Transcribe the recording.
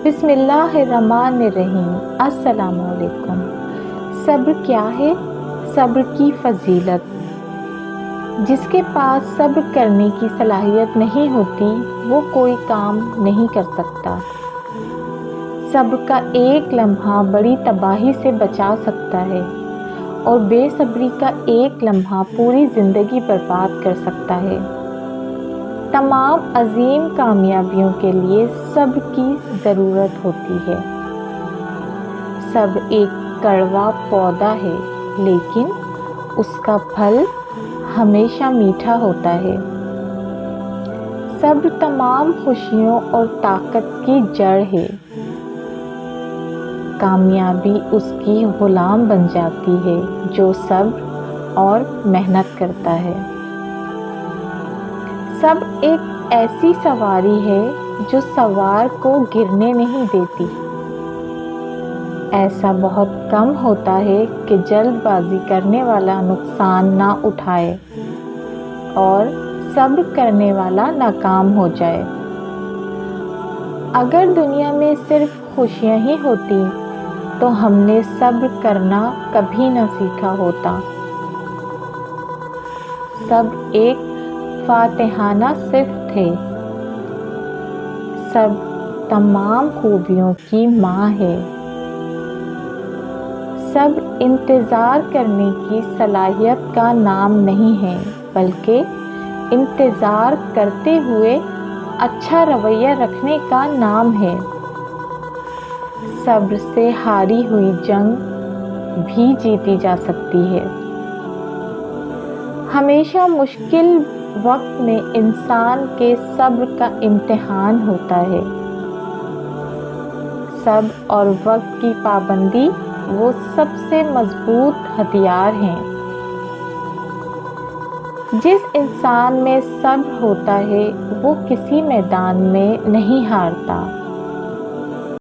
بسم اللہ الرحمن الرحیم۔ السلام علیکم۔ صبر کیا ہے؟ صبر کی فضیلت۔ جس کے پاس صبر کرنے کی صلاحیت نہیں ہوتی وہ کوئی کام نہیں کر سکتا۔ صبر کا ایک لمحہ بڑی تباہی سے بچا سکتا ہے اور بے صبری کا ایک لمحہ پوری زندگی برباد کر سکتا ہے۔ تمام عظیم کامیابیوں کے لیے صبر کی ضرورت ہوتی ہے۔ صبر ایک کڑوا پودا ہے لیکن اس کا پھل ہمیشہ میٹھا ہوتا ہے۔ صبر تمام خوشیوں اور طاقت کی جڑ ہے۔ کامیابی اس کی غلام بن جاتی ہے جو صبر اور محنت کرتا ہے۔ صبر ایک ایسی سواری ہے جو سوار کو گرنے نہیں دیتی۔ ایسا بہت کم ہوتا ہے کہ جلد بازی کرنے والا نقصان نہ اٹھائے اور صبر کرنے والا ناکام ہو جائے۔ اگر دنیا میں صرف خوشیاں ہی ہوتی تو ہم نے صبر کرنا کبھی نہ سیکھا ہوتا۔ صبر ایک فاتحانہ صفت ہے۔ صبر تمام خوبیوں کی ماں ہے۔ صبر انتظار کرنے کی صلاحیت کا نام نہیں ہے بلکہ انتظار کرتے ہوئے اچھا رویہ رکھنے کا نام ہے۔ صبر سے ہاری ہوئی جنگ بھی جیتی جا سکتی ہے۔ ہمیشہ مشکل وقت میں انسان کے صبر کا امتحان ہوتا ہے۔ صبر اور وقت کی پابندی وہ سب سے مضبوط ہتھیار ہیں۔ جس انسان میں صبر ہوتا ہے وہ کسی میدان میں نہیں ہارتا۔